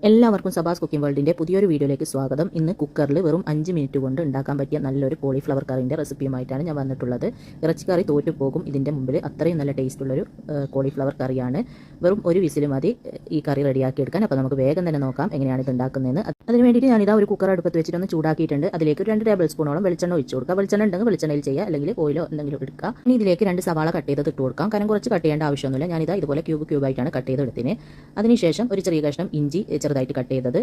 എല്ലാവർക്കും സബാസ് കുക്കിംഗ് വേൾഡിൻ്റെ പുതിയൊരു വീഡിയോയിലേക്ക് സ്വാഗതം. ഇന്ന് കുക്കറിൽ വെറും 5 മിനിറ്റ് കൊണ്ട് ഉണ്ടാക്കാൻ പറ്റിയ നല്ലൊരു കോളിഫ്ലവർ കറിൻ്റെ റെസിപ്പിയുമായിട്ടാണ് ഞാൻ വന്നിട്ടുള്ളത്. ഇറച്ചിക്കറി തോറ്റു പോകും ഇതിൻ്റെ മുമ്പിൽ, അത്രയും നല്ല ടേസ്റ്റുള്ളൊരു കോളിഫ്ലവർ കറിയാണ്. വെറും ഒരു വിസിൽ മതി ഈ കറി റെഡിയാക്കി എടുക്കാൻ. അപ്പോൾ നമുക്ക് വേഗം തന്നെ നോക്കാം എങ്ങനെയാണ് ഇത് ഉണ്ടാക്കുന്നതെന്ന്. അതിന് വേണ്ടിയിട്ട് ഞാനിതാ ഒരു കുക്കർ അടുപ്പത്ത് വെച്ചിട്ടൊന്ന് ചൂടാക്കിയിട്ടുണ്ട്. അതിലേക്ക് 2 ടേബിൾ സ്പൂണോളം വെളിച്ചെണ്ണ ഒഴിച്ചു കൊടുക്കുക. വെളിച്ചെണ്ണ ഉണ്ടെങ്കിൽ വെളിച്ചെണ്ണയിൽ ചെയ്യുക, അല്ലെങ്കിൽ ഓയിലോ എന്തെങ്കിലും എടുക്കുക. ഇനി ഇതിലേക്ക് 2 സവാള കട്ട് ചെയ്തത് ഇട്ട് കൊടുക്കാം. കാരണം കുറച്ച് കട്ട് ചെയ്യേണ്ട ആവശ്യമൊന്നുമില്ല. ഞാനിതാ ഇതുപോലെ ക്യൂബായിട്ടാണ് കട്ട് ചെയ്തെടുത്തിന്. അതിനുശേഷം ഒരു ചെറിയ കഷ്ണം ഇഞ്ചി ചെറുതായിട്ട് കട്ട് ചെയ്തത്,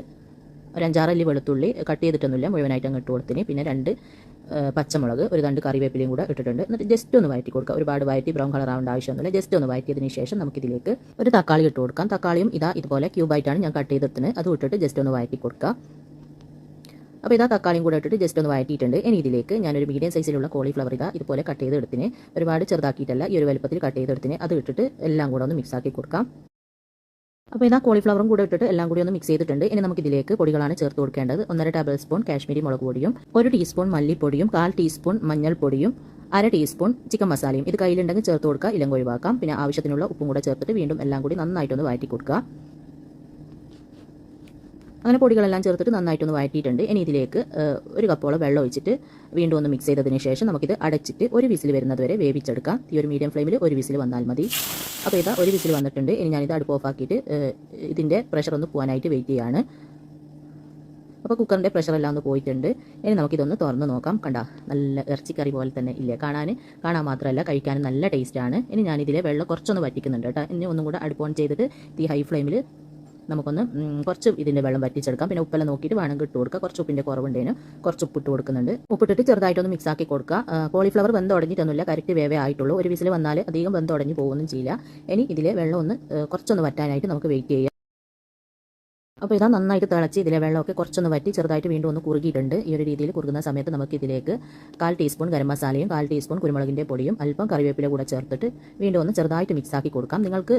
ഒരു 5-6 അല്ലി വെളുത്തുള്ളി കട്ട് ചെയ്തിട്ടൊന്നുമില്ല, മുഴുവനായിട്ട് അങ്ങ് ഇട്ട് കൊടുത്തിന്. പിന്നെ 2 പച്ചമുളക്, ഒരു 2 കറിവേപ്പിലയും കൂടെ ഇട്ടിട്ടുണ്ട്. എന്നിട്ട് ജസ്റ്റ് ഒന്ന് വഴറ്റി കൊടുക്കുക. ഒരുപാട് വഴറ്റി ബ്രൗൺ കളർ ആവേണ്ട ആവശ്യമൊന്നുമില്ല. ജസ്റ്റ് ഒന്ന് വഴറ്റിയതിന് ശേഷം നമുക്കിതിലേക്ക് ഒരു തക്കാളി ഇട്ട് കൊടുക്കാം. തക്കാളിയും ഇതുപോലെ ക്യൂബായിട്ടാണ് ഞാൻ കട്ട് ചെയ്തെടുത്തിന്. അത് ഇട്ടിട്ട് ജസ്റ്റ് ഒന്ന് വഴറ്റി കൊടുക്കുക. അപ്പോൾ തക്കാളിയും കൂടെ ഇട്ടിട്ട് ജസ്റ്റ് ഒന്ന് വഴറ്റിയിട്ടുണ്ട്. ഇനി ഇതിലേക്ക് ഞാനൊരു മീഡിയം സൈസിലുള്ള കോളിഫ്ലവർ ഇതുപോലെ കട്ട് ചെയ്തെടുത്തിന്. ഒരുപാട് ചെറുതാക്കിയിട്ടല്ല, ഈ ഒരു വലുപ്പത്തിൽ കട്ട് ചെയ്തെടുത്തിന്. അത് ഇട്ടിട്ട് എല്ലാം കൂടെ ഒന്ന് മിക്സ് ആക്കി കൊടുക്കാം. അപ്പോൾ കോളിഫ്ലവറും കൂടെ ഇട്ടിട്ട് എല്ലാം കൂടി ഒന്ന് മിക്സ് ചെയ്തിട്ടുണ്ട്. ഇനി നമുക്കിതിലേക്ക് പൊടികളാണ് ചേർത്ത് കൊടുക്കേണ്ടത്. 1.5 ടേബിൾ സ്പൂൺ കാശ്മീരി മുളക് പൊടിയും, 1 ടീസ്പൂൺ മല്ലിപ്പൊടിയും, 1/4 ടീസ്പൂൺ മഞ്ഞൾപ്പൊടിയും, 1/2 ടീസ്പൂൺ ചിക്കൻ മസാലയും. ഇത് കയ്യിലുണ്ടെങ്കിൽ ചേർത്ത് കൊടുക്കുക, ഇല്ലെങ്കിൽ ഒഴിവാക്കാം. പിന്നെ ആവശ്യത്തിനുള്ള ഉപ്പും കൂടെ ചേർത്തിട്ട് വീണ്ടും എല്ലാം കൂടി നന്നായിട്ടൊന്ന് വഴറ്റി കൊടുക്കുക. അങ്ങനെ പൊടികളെല്ലാം ചേർത്തിട്ട് നന്നായിട്ടൊന്ന് വഴറ്റിയിട്ടുണ്ട്. ഇനി ഇതിലേക്ക് 1 കപ്പോളം വെള്ളം ഒഴിച്ചിട്ട് വീണ്ടും ഒന്ന് മിക്സ് ചെയ്തതിന് ശേഷം നമുക്കിത് അടച്ചിട്ട് ഒരു വിസിൽ വരുന്നത് വരെ വേവിച്ചെടുക്കാം. ഈ ഒരു മീഡിയം ഫ്ലെയിമിൽ ഒരു വിസിൽ വന്നാൽ മതി. അപ്പോൾ ഒരു വിസിൽ വന്നിട്ടുണ്ട്. ഇനി ഞാനിത് അടുപ്പ് ഓഫാക്കിയിട്ട് ഇതിൻ്റെ പ്രഷർ ഒന്ന് പോകാനായിട്ട് വെയിറ്റ് ചെയ്യുകയാണ്. അപ്പോൾ കുക്കറിൻ്റെ പ്രഷറെല്ലാം ഒന്ന് പോയിട്ടുണ്ട്. ഇനി നമുക്കിതൊന്ന് തുറന്ന് നോക്കാം. കണ്ട, നല്ല ഇറച്ചിക്കറി പോലെ തന്നെ ഇല്ലേ കാണാൻ മാത്രമല്ല കഴിക്കാനും നല്ല ടേസ്റ്റാണ്. ഇനി ഞാനിതിലെ വെള്ളം കുറച്ചൊന്ന് വറ്റിക്കുന്നുണ്ട് കേട്ടോ. ഇനി ഒന്നും കൂടെ അടുപ്പ് ഓൺ ചെയ്തിട്ട് ഈ ഹൈ ഫ്ലെയിമിൽ നമുക്കൊന്ന് കുറച്ച് ഇതിൻ്റെ വെള്ളം വറ്റിച്ചെടുക്കാം. പിന്നെ ഉപ്പെല്ലാം നോക്കിയിട്ട് വേണമെങ്കിൽ ഇട്ട് കൊടുക്കുക. കുറച്ച് ഉപ്പിൻ്റെ കുറവുണ്ടേനു കുറച്ച് ഉപ്പിട്ട് കൊടുക്കുന്നുണ്ട്. ഉപ്പിട്ടിട്ട് ചെറുതായിട്ടൊന്ന് മിക്സ് ആക്കി കൊടുക്കുക. കോളിഫ്ലവർ വെന്തുടഞ്ഞിട്ടൊന്നുമില്ല, കറക്റ്റ് വേവേ ആയിട്ടുള്ളൂ. ഒരു വിസിൽ വന്നാൽ അധികം വെന്തുടഞ്ഞ് പോകുകയൊന്നും ചെയ്യില്ല. ഇനി ഇതിലെ വെള്ളം കുറച്ചൊന്ന് വറ്റാനായിട്ട് നമുക്ക് വെയിറ്റ് ചെയ്യാം. അപ്പോൾ നന്നായിട്ട് തിളച്ച് ഇതിലെ വെള്ളമൊക്കെ കുറച്ചൊന്ന് വറ്റി ചെറുതായിട്ട് വീണ്ടും ഒന്ന് കുറുകിയിട്ടുണ്ട്. ഈ ഒരു രീതിയിൽ കുറുകുന്ന സമയത്ത് നമുക്ക് ഇതിലേക്ക് 1/4 ടീസ്പൂൺ ഗരം മസാലയും 1/4 ടീസ്പൂൺ കുരുമുളകിൻ്റെ പൊടിയും അല്പം കറിവേപ്പില കൂടെ ചേർത്തിട്ട് വീണ്ടും ഒന്ന് ചെറുതായിട്ട് മിക്സ് ആക്കി കൊടുക്കാം. നിങ്ങൾക്ക്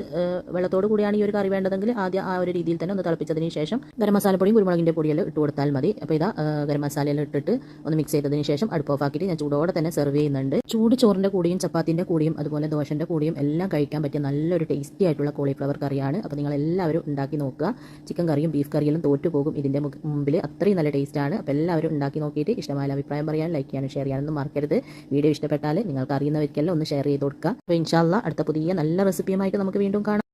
വെള്ളത്തോട് കൂടിയാണ് ഈ ഒരു കറി വേണ്ടതെങ്കിൽ ആദ്യം ആ ഒരു രീതിയിൽ തന്നെ ഒന്ന് തിളപ്പിച്ചതിന് ശേഷം ഗരം മസാലപ്പൊടിയും കുരുമുളകിൻ്റെ പൊടിയെല്ലാം ഇട്ട് കൊടുത്താൽ മതി. അപ്പോൾ ഗരം മസാലയെല്ലാം ഇട്ടിട്ട് ഒന്ന് മിക്സ് ചെയ്തതിന് ശേഷം അടുപ്പ് ഓഫാക്കിയിട്ട് ഞാൻ ചൂടോടെ തന്നെ സെർവ് ചെയ്യുന്നുണ്ട്. ചൂട് ചോറിൻ്റെ കൂടിയും ചപ്പാത്തിൻ്റെ കൂടിയും അതുപോലെ ദോശൻ്റെ കൂടിയും എല്ലാം കഴിക്കാൻ പറ്റിയ നല്ലൊരു ടേസ്റ്റി ആയിട്ടുള്ള കോളിഫ്ലവർ കറിയാണ്. അപ്പോൾ നിങ്ങൾ എല്ലാവരും ഉണ്ടാക്കി നോക്കുക. ചിക്കൻ കറിയും ബീഫ് കറിയെല്ലാം തോറ്റു പോകും ഇതിൻ്റെ മുമ്പിൽ, അത്രയും നല്ല ടേസ്റ്റാണ്. അപ്പോൾ എല്ലാവരും ഉണ്ടാക്കി നോക്കിയിട്ട് ഇഷ്ടമായ അഭിപ്രായം പറയാൻ, ലൈക്ക് ചെയ്യാനും ഷെയർ ചെയ്യാനൊന്നും മറക്കരുത്. വീഡിയോ ഇഷ്ടപ്പെട്ടാൽ നിങ്ങൾക്ക് അറിയുന്നവർക്കെല്ലാം ഒന്ന് ഷെയർ ചെയ്ത് കൊടുക്കുക. അപ്പോൾ ഇൻഷാ അല്ലാഹ് അടുത്ത പുതിയ നല്ല റെസിപ്പിയുമായിട്ട് നമുക്ക് വീണ്ടും കാണാം.